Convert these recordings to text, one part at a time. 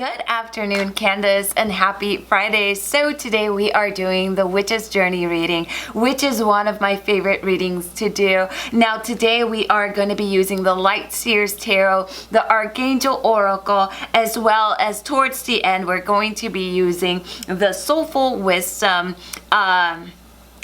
Good afternoon, Candace, and happy Friday. So today we are doing the Witch's Journey reading, which is one of my favorite readings to do. Now today we are going to be using the Light Seers Tarot, the Archangel Oracle, as well as towards the end we're going to be using the Soulful Wisdom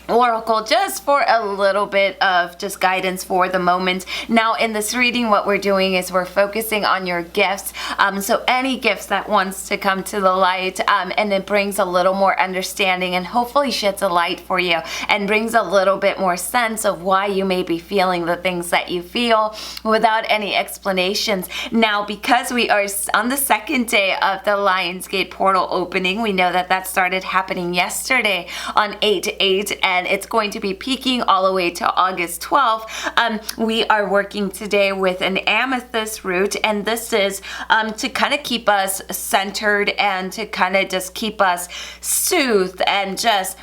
Oracle, just for a little bit of just guidance for the moment. Now in this reading, what we're doing is we're focusing on your gifts. So any gifts that wants to come to the light, and it brings a little more understanding and hopefully sheds a light for you and brings a little bit more sense of why you may be feeling the things that you feel without any explanations. Now, because we are on the second day of the Lionsgate portal opening, we know that that started happening yesterday on 8/8, and it's going to be peaking all the way to August 12th. We are working today with an amethyst root, and this is to kind of keep us centered and to kind of just keep us soothed and just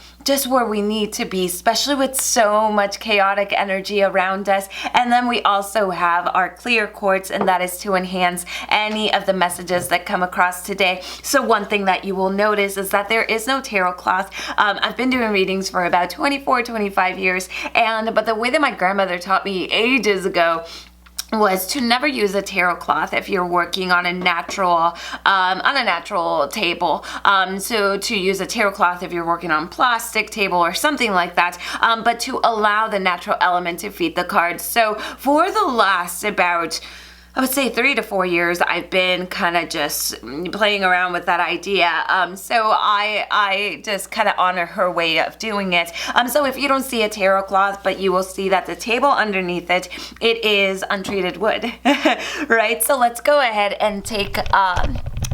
where we need to be, especially with so much chaotic energy around us. And then we also have our clear quartz, and that is to enhance any of the messages that come across today. So one thing that you will notice is that there is no tarot cloth. I've been doing readings for about 25 years, but the way that my grandmother taught me ages ago was to never use a tarot cloth if you're working on a natural table. So to use a tarot cloth if you're working on plastic table or something like that, but to allow the natural element to feed the cards. So for the last about, I would say 3 to 4 years, I've been kind of just playing around with that idea. So I just kind of honor her way of doing it. So if you don't see a tarot cloth, but you will see that the table underneath it, it is untreated wood, right? So let's go ahead and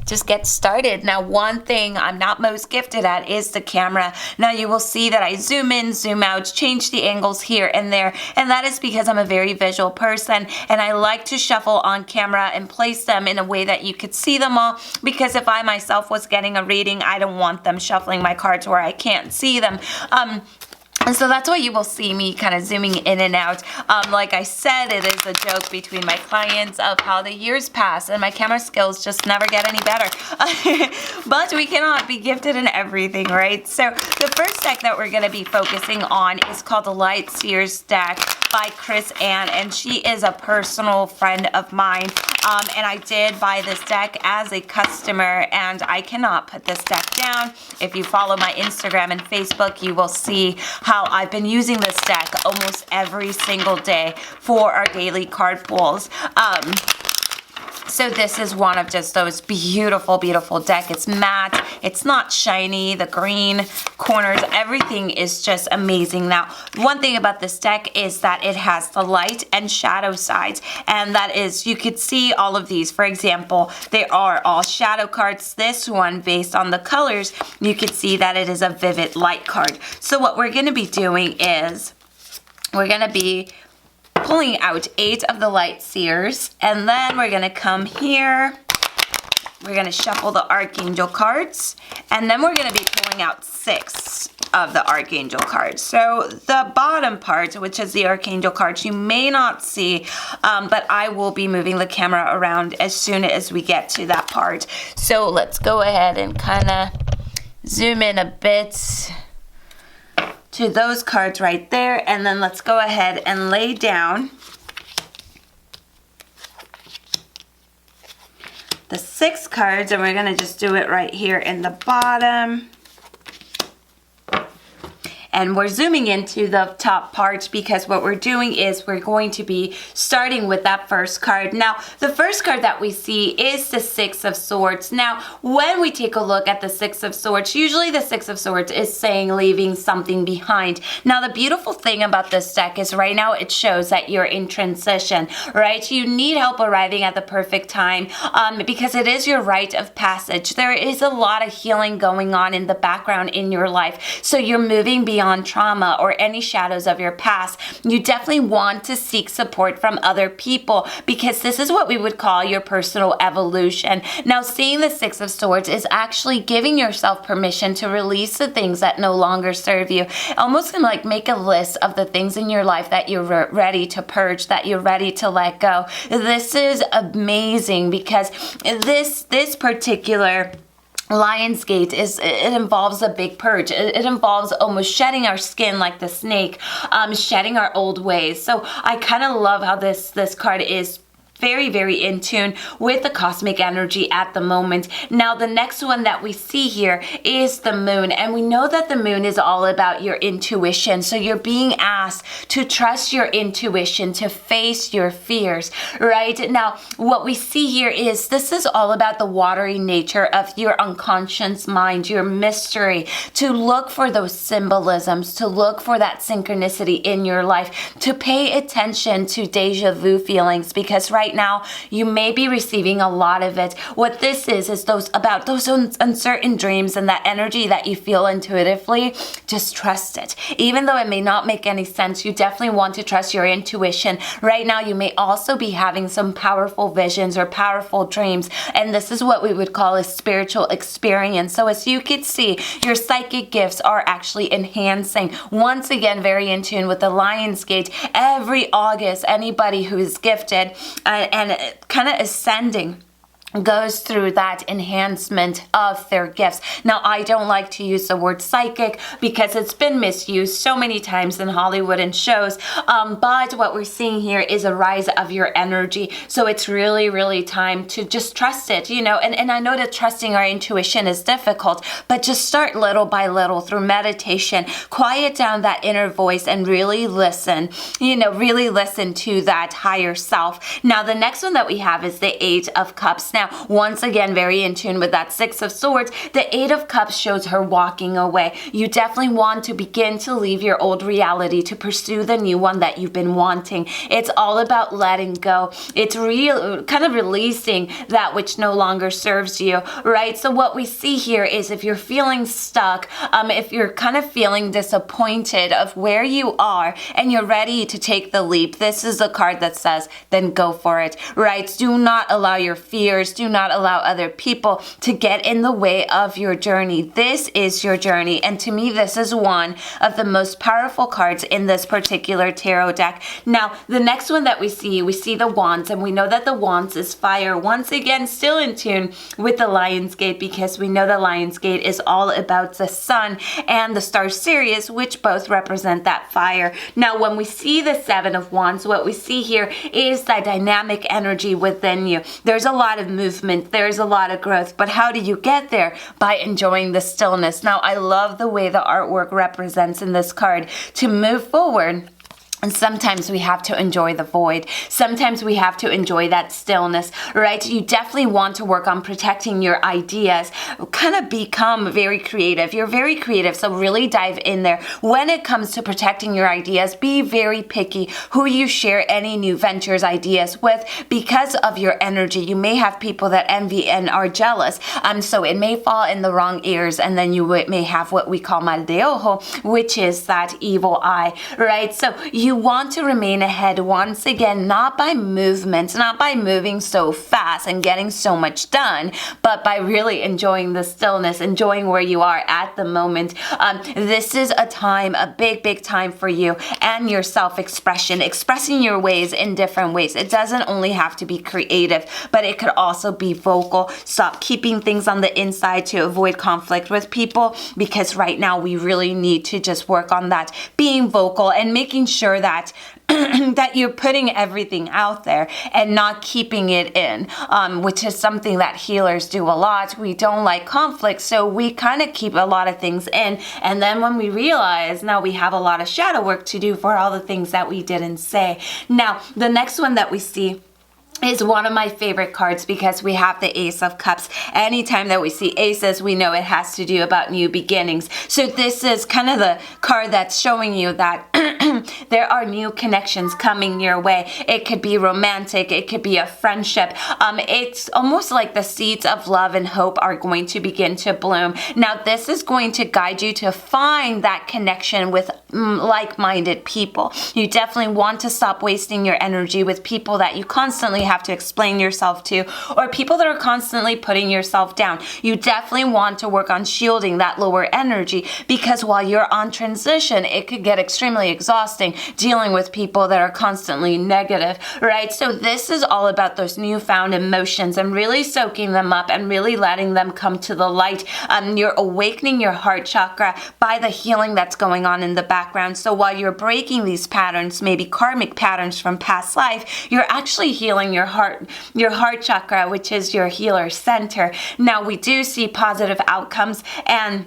just get started. Now, one thing I'm not most gifted at is the camera. Now you will see that I zoom in, zoom out, change the angles here and there, and that is because I'm a very visual person and I like to shuffle on camera and place them in a way that you could see them all, because if I myself was getting a reading, I don't want them shuffling my cards where I can't see them. And so that's why you will see me kind of zooming in and out. Like I said, it is a joke between my clients of how the years pass and my camera skills just never get any better. But we cannot be gifted in everything, right? So the first deck that we're going to be focusing on is called the Light Seers deck by Chris Ann, and she is a personal friend of mine. And I did buy this deck as a customer, and I cannot put this deck down. If you follow my Instagram and Facebook, you will see how I've been using this deck almost every single day for our daily card pulls. So this is one of just those beautiful, beautiful deck. It's matte. It's not shiny. The green corners, everything is just amazing. Now, one thing about this deck is that it has the light and shadow sides, and that is, you could see all of these. For example, they are all shadow cards. This one, based on the colors, you could see that it is a vivid light card. So what we're going to be doing is we're going to be pulling out 8 of the Light Seers, and then we're going to come here, we're going to shuffle the Archangel cards, and then we're going to be pulling out 6 of the Archangel cards. So the bottom part, which is the Archangel cards, you may not see, but I will be moving the camera around as soon as we get to that part. So let's go ahead and kind of zoom in a bit to those cards right there, and then let's go ahead and lay down the 6 cards, and we're going to just do it right here in the bottom. And we're zooming into the top part because what we're doing is we're going to be starting with that first card. Now, the first card that we see is the 6 of Swords. Now, when we take a look at the 6 of Swords, usually the 6 of Swords is saying leaving something behind. Now, the beautiful thing about this deck is right now it shows that you're in transition, right? You need help arriving at the perfect time because it is your rite of passage. There is a lot of healing going on in the background in your life. So you're moving beyond on trauma or any shadows of your past, you definitely want to seek support from other people, because this is what we would call your personal evolution. Now, seeing the Six of Swords is actually giving yourself permission to release the things that no longer serve you. Almost gonna like make a list of the things in your life that you're ready to purge, that you're ready to let go. This is amazing because this particular Lion's Gate it involves a big purge. It involves almost shedding our skin like the snake, shedding our old ways. So I kind of love how this card is very, very in tune with the cosmic energy at the moment. Now, the next one that we see here is the moon, and we know that the moon is all about your intuition. So you're being asked to trust your intuition, to face your fears, right? Now, what we see here is this is all about the watery nature of your unconscious mind, your mystery, to look for those symbolisms, to look for that synchronicity in your life, to pay attention to deja vu feelings, because right now you may be receiving a lot of it. What this is those uncertain dreams and that energy that you feel intuitively. Just trust it. Even though it may not make any sense, you definitely want to trust your intuition. Right now you may also be having some powerful visions or powerful dreams, and this is what we would call a spiritual experience. So as you can see, your psychic gifts are actually enhancing. Once again, very in tune with the Lion's Gate. Every August, anybody who is gifted and kind of ascending goes through that enhancement of their gifts. Now, I don't like to use the word psychic because it's been misused so many times in Hollywood and shows, but what we're seeing here is a rise of your energy. So it's really, really time to just trust it, you know, and I know that trusting our intuition is difficult, but just start little by little through meditation, quiet down that inner voice and really listen, you know, really listen to that higher self. Now, the next one that we have is the Eight of Cups. Now, once again, very in tune with that Six of Swords. The Eight of Cups shows her walking away. You definitely want to begin to leave your old reality to pursue the new one that you've been wanting. It's all about letting go. It's kind of releasing that which no longer serves you, right? So what we see here is if you're feeling stuck, if you're kind of feeling disappointed of where you are and you're ready to take the leap, this is a card that says, then go for it, right? Do not allow your fears, do not allow other people to get in the way of your journey. This is your journey, and to me, this is one of the most powerful cards in this particular tarot deck. Now, the next one that we see the Wands, and we know that the Wands is fire. Once again, still in tune with the Lion's Gate, because we know the Lion's Gate is all about the sun and the star Sirius, which both represent that fire. Now, when we see the Seven of Wands, what we see here is that dynamic energy within you. There's a lot of movement, there's a lot of growth, but how do you get there? By enjoying the stillness. Now, I love the way the artwork represents in this card to move forward. And sometimes we have to enjoy the void. Sometimes we have to enjoy that stillness, right? You definitely want to work on protecting your ideas, kind of become very creative. You're very creative, so really dive in there. When it comes to protecting your ideas, be very picky who you share any new ventures, ideas with, because of your energy. You may have people that envy and are jealous, so it may fall in the wrong ears, and then you may have what we call mal de ojo, which is that evil eye, right? So you want to remain ahead, once again, not by movement, not by moving so fast and getting so much done, but by really enjoying the stillness, enjoying where you are at the moment. This is a time, a big, big time for you and your self-expression, expressing your ways in different ways. It doesn't only have to be creative, but it could also be vocal. Stop keeping things on the inside to avoid conflict with people, because right now we really need to just work on that, being vocal and making sure that that you're putting everything out there and not keeping it in, which is something that healers do a lot. We don't like conflict, so we kind of keep a lot of things in, and then when we realize, now we have a lot of shadow work to do for all the things that we didn't say. Now, the next one that we see is one of my favorite cards because we have the Ace of Cups. Anytime that we see aces, we know it has to do about new beginnings. So this is kind of the card that's showing you that there are new connections coming your way. It could be romantic. It could be a friendship. It's almost like the seeds of love and hope are going to begin to bloom. Now, this is going to guide you to find that connection with like-minded people. You definitely want to stop wasting your energy with people that you constantly have to explain yourself to, or people that are constantly putting yourself down. You definitely want to work on shielding that lower energy, because while you're on transition, it could get extremely exhausting dealing with people that are constantly negative, right? So this is all about those newfound emotions and really soaking them up and really letting them come to the light. You're awakening your heart chakra by the healing that's going on in the background. So while you're breaking these patterns, maybe karmic patterns from past life, you're actually healing your heart chakra, which is your healer center. Now, we do see positive outcomes and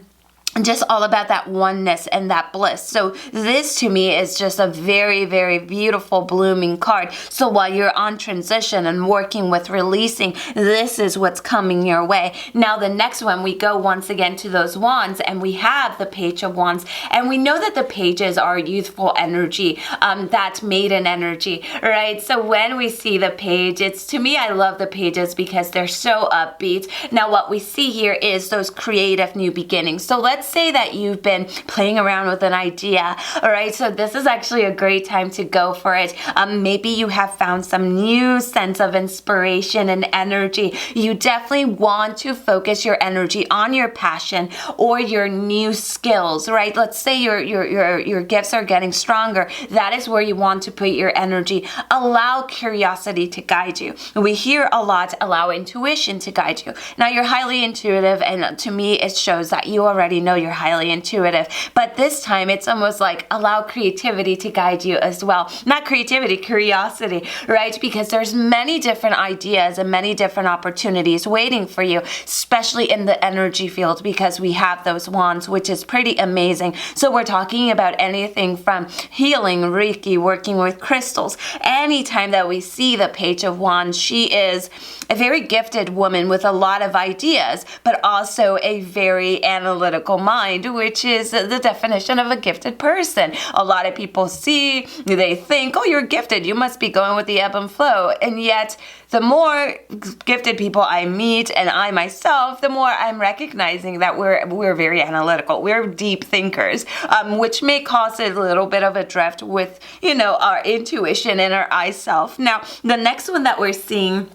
just all about that oneness and that bliss. So this to me is just a very, very beautiful blooming card. So while you're on transition and working with releasing, this is what's coming your way. Now the next one, we go once again to those wands, and we have the Page of Wands, and we know that the pages are youthful energy, that maiden energy, right? So when we see the page, it's, to me, I love the pages because they're so upbeat. Now what we see here is those creative new beginnings. So let's say that you've been playing around with an idea, all right? So this is actually a great time to go for it. Maybe you have found some new sense of inspiration and energy. You definitely want to focus your energy on your passion or your new skills, right? Let's say your gifts are getting stronger. That is where you want to put your energy. Allow curiosity to guide you. We hear a lot, allow intuition to guide you. Now you're highly intuitive, and to me it shows that you already know you're highly intuitive, but this time it's almost like allow creativity to guide you as well. Not creativity, curiosity, right? Because there's many different ideas and many different opportunities waiting for you, especially in the energy field, because we have those wands, which is pretty amazing. So we're talking about anything from healing, Reiki, working with crystals. Anytime that we see the Page of Wands, she is a very gifted woman with a lot of ideas, but also a very analytical mind, which is the definition of a gifted person. A lot of people they think, oh, you're gifted, you must be going with the ebb and flow. And yet, the more gifted people I meet, and I myself, the more I'm recognizing that we're very analytical. We're deep thinkers, which may cause a little bit of a drift with, our intuition and our I self. Now, the next one that we're seeing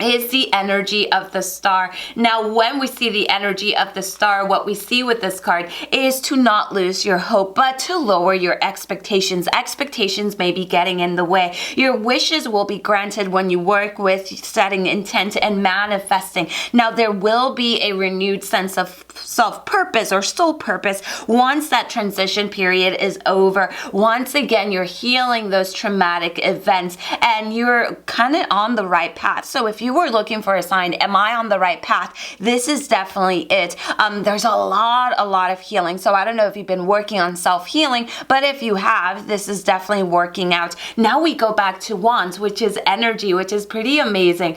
is the energy of the star. Now, when we see the energy of the star, what we see with this card is to not lose your hope, but to lower your expectations. Expectations may be getting in the way. Your wishes will be granted when you work with setting intent and manifesting. Now, there will be a renewed sense of self-purpose or soul purpose once that transition period is over. Once again, you're healing those traumatic events and you're kind of on the right path. So if you were looking for a sign, am I on the right path? This is definitely it. There's a lot of healing. So I don't know if you've been working on self-healing, but if you have, this is definitely working out. Now we go back to Wands, which is energy, which is pretty amazing.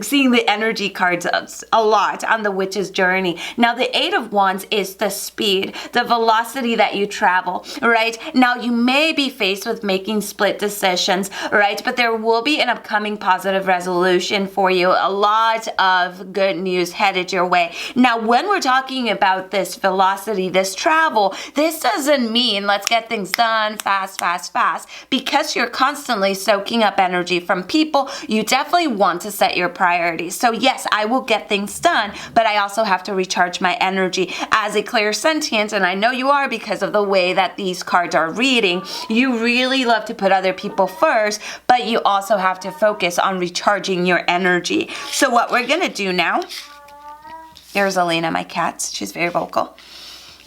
Seeing the energy cards a lot on the Witch's journey. Now the Eight of Wands is the speed, the velocity that you travel, right? Now you may be faced with making split decisions, right? But there will be an upcoming positive resolution for you. A lot of good news headed your way. Now, when we're talking about this velocity, this travel, this doesn't mean let's get things done fast, because you're constantly soaking up energy from people. You definitely want to set your priorities. So yes, I will get things done, but I also have to recharge my energy as a clairsentient, and I know you are because of the way that these cards are reading. You really love to put other people first, but you also have to focus on recharging your energy. So what we're gonna do now, here's Elena, my cat, she's very vocal.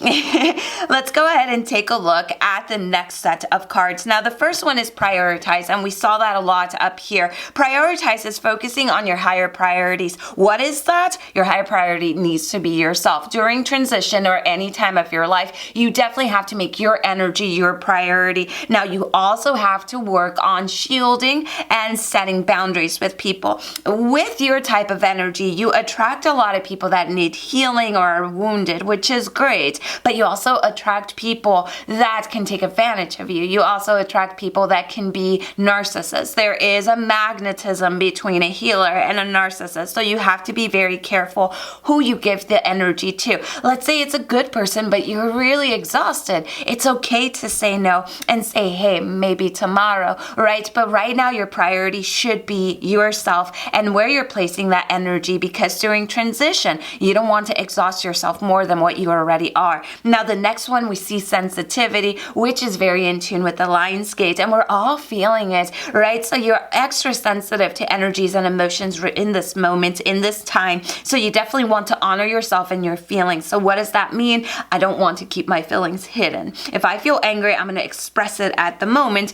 Let's go ahead and take a look at the next set of cards. Now, the first one is prioritize, and we saw that a lot up here. Prioritize is focusing on your higher priorities. What is that? Your higher priority needs to be yourself. During transition or any time of your life, you definitely have to make your energy your priority. Now, you also have to work on shielding and setting boundaries with people. With your type of energy, you attract a lot of people that need healing or are wounded, which is great. But you also attract people that can take advantage of you. You also attract people that can be narcissists. There is a magnetism between a healer and a narcissist. So you have to be very careful who you give the energy to. Let's say it's a good person, but you're really exhausted. It's okay to say no and say, hey, maybe tomorrow, right? But right now your priority should be yourself and where you're placing that energy, because during transition, you don't want to exhaust yourself more than what you already are. Now, the next one, we see sensitivity, which is very in tune with the Lion's Gate, and we're all feeling it, right? So you're extra sensitive to energies and emotions in this moment, in this time. So you definitely want to honor yourself and your feelings. So what does that mean? I don't want to keep my feelings hidden. If I feel angry, I'm going to express it at the moment.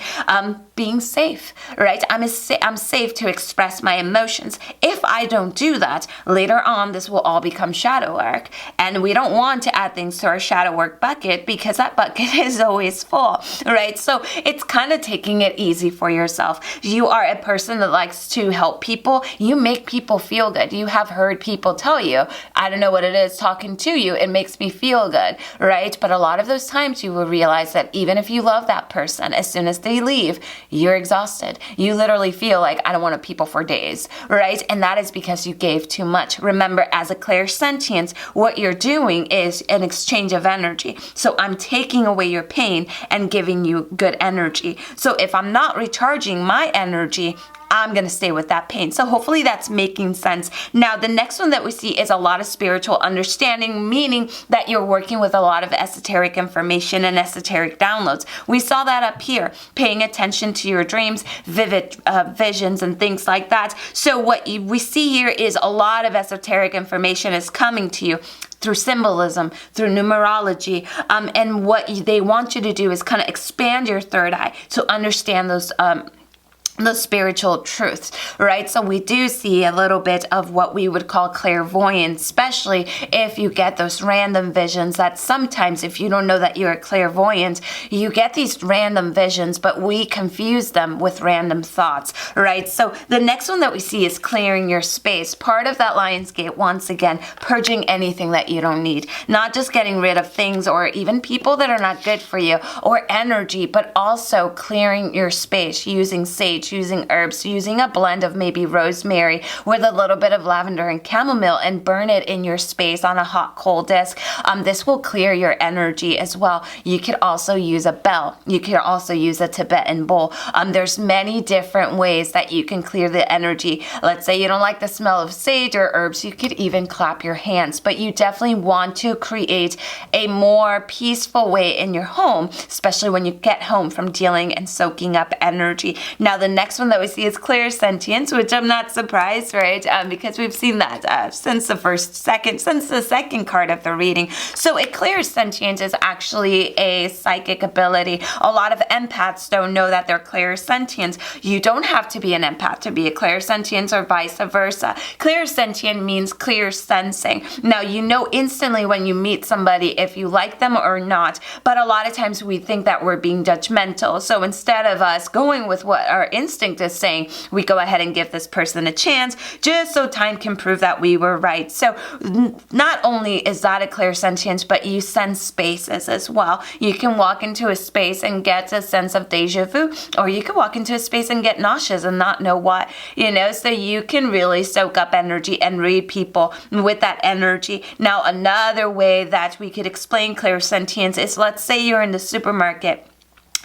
Being safe, right? I'm safe to express my emotions. If I don't do that, later on, this will all become shadow work. And we don't want to add things to our shadow work bucket, because that bucket is always full, right? So it's kind of taking it easy for yourself. You are a person that likes to help people. You make people feel good. You have heard people tell you, I don't know what it is talking to you, it makes me feel good, right? But a lot of those times you will realize that even if you love that person, as soon as they leave, you're exhausted. You literally feel like, I don't want to people for days, right? And that is because you gave too much. Remember, as a clairsentient, what you're doing is an exchange of energy. So I'm taking away your pain and giving you good energy. So if I'm not recharging my energy, I'm going to stay with that pain. So hopefully that's making sense. Now, the next one that we see is a lot of spiritual understanding, meaning that you're working with a lot of esoteric information and esoteric downloads. We saw that up here, paying attention to your dreams, vivid visions, and things like that. So what we see here is a lot of esoteric information is coming to you through symbolism, through numerology, and what they want you to do is kind of expand your third eye to understand those the spiritual truths, right? So we do see a little bit of what we would call clairvoyance, especially if you get those random visions that sometimes, if you don't know that you're a clairvoyant, you get these random visions, but we confuse them with random thoughts, right? So the next one that we see is clearing your space. Part of that Lion's Gate, once again, purging anything that you don't need, not just getting rid of things or even people that are not good for you or energy, but also clearing your space using sage, using herbs, using a blend of maybe rosemary with a little bit of lavender and chamomile, and burn it in your space on a hot coal disc. This will clear your energy as well. You could also use a bell. You could also use a Tibetan bowl. There's many different ways that you can clear the energy. Let's say you don't like the smell of sage or herbs, you could even clap your hands, but you definitely want to create a more peaceful way in your home, especially when you get home from dealing and soaking up energy. Now, the next one that we see is clairsentience, which I'm not surprised, right? Because we've seen that since the second card of the reading. So a clairsentient is actually a psychic ability. A lot of empaths don't know that they're clairsentient. You don't have to be an empath to be a clairsentient, or vice versa. Clairsentient means clear sensing. Now, you know instantly when you meet somebody if you like them or not, but a lot of times we think that we're being judgmental. So instead of us going with what our instinct is saying, we go ahead and give this person a chance just so time can prove that we were right. So not only is that a clairsentience, but you sense spaces as well. You can walk into a space and get a sense of deja vu, or you can walk into a space and get nauseous and not know what, so you can really soak up energy and read people with that energy. Now, another way that we could explain clairsentience is, let's say you're in the supermarket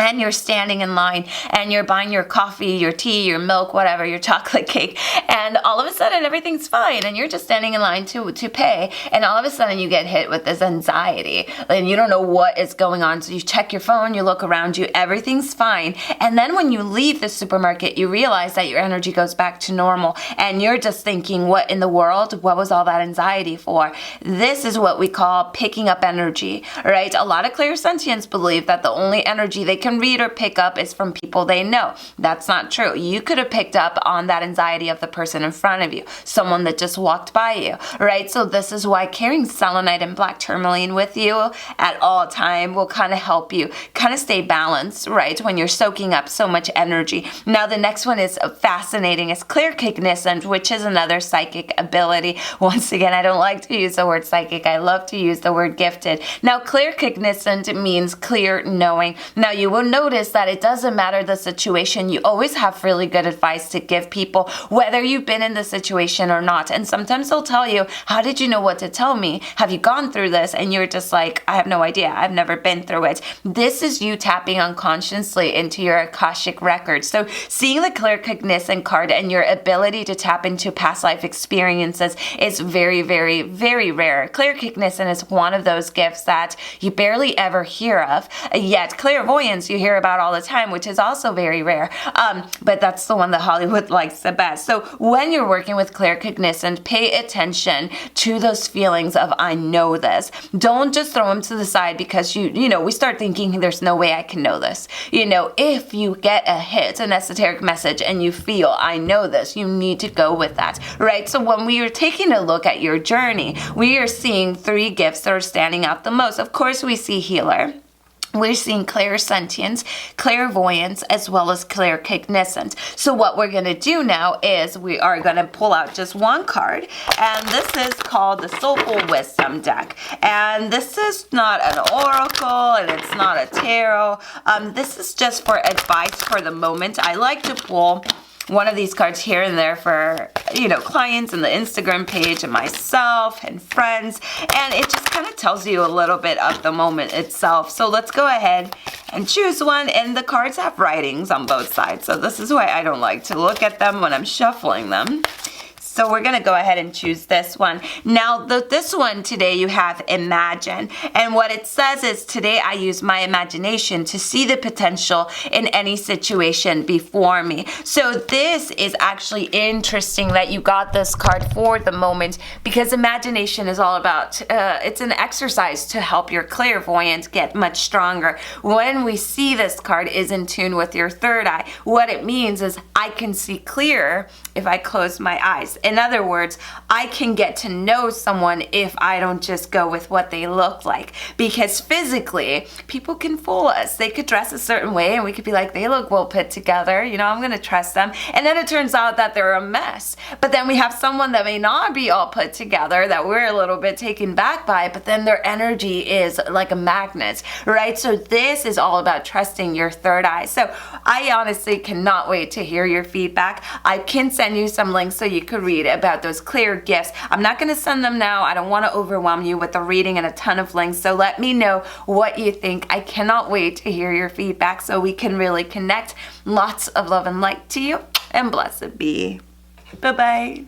and you're standing in line and you're buying your coffee, your tea, your milk, whatever, your chocolate cake, and all of a sudden everything's fine and you're just standing in line to pay, and all of a sudden you get hit with this anxiety and you don't know what is going on. So you check your phone, you look around you, everything's fine, and then when you leave the supermarket you realize that your energy goes back to normal and you're just thinking, what in the world? What was all that anxiety for? This is what we call picking up energy, right? A lot of clairsentients believe that the only energy they can read or pick up is from people they know. That's not true. You could have picked up on that anxiety of the person in front of you, someone that just walked by you, right? So this is why carrying selenite and black tourmaline with you at all time will kind of help you kind of stay balanced, right? When you're soaking up so much energy. Now the next one is fascinating. It's claircognizant, which is another psychic ability. Once again, I don't like to use the word psychic. I love to use the word gifted. Now claircognizant means clear knowing. Now you will notice that it doesn't matter the situation. You always have really good advice to give people, whether you've been in the situation or not. And sometimes they'll tell you, how did you know what to tell me? Have you gone through this? And you're just like, I have no idea. I've never been through it. This is you tapping unconsciously into your Akashic records. So seeing the claircognizant card and your ability to tap into past life experiences is very, very, very rare. Claircognizant is one of those gifts that you barely ever hear of, yet clairvoyance you hear about all the time, which is also very rare. But that's the one that Hollywood likes the best. So when you're working with claircognizant, pay attention to those feelings of, I know this. Don't just throw them to the side because we start thinking there's no way I can know this. If you get a hit, an esoteric message, and you feel, I know this, you need to go with that, right? So when we are taking a look at your journey, we are seeing 3 gifts that are standing out the most. Of course, we see healer. We're seeing clairsentience, clairvoyance, as well as claircognizant. So what we're going to do now is we are going to pull out just one card, and this is called the Soulful Wisdom deck. And this is not an oracle, and it's not a tarot. This is just for advice for the moment. I like to pull one of these cards here and there for, clients and the Instagram page and myself and friends. And it just kind of tells you a little bit of the moment itself. So let's go ahead and choose one. And the cards have writings on both sides. So this is why I don't like to look at them when I'm shuffling them. So we're going to go ahead and choose this one. Now, this one today you have imagine. And what it says is, today I use my imagination to see the potential in any situation before me. So this is actually interesting that you got this card for the moment, because imagination is all about, it's an exercise to help your clairvoyance get much stronger. When we see this card is in tune with your third eye, what it means is I can see clearer if I close my eyes. In other words, I can get to know someone if I don't just go with what they look like. Because physically, people can fool us. They could dress a certain way and we could be like, they look well put together, I'm going to trust them. And then it turns out that they're a mess. But then we have someone that may not be all put together, that we're a little bit taken back by, but then their energy is like a magnet, right? So this is all about trusting your third eye. So I honestly cannot wait to hear your feedback. I can send you some links so you could read about those clear gifts. I'm not going to send them now. I don't want to overwhelm you with the reading and a ton of links. So let me know what you think. I cannot wait to hear your feedback so we can really connect. Lots of love and light to you, and blessed be. Bye-bye.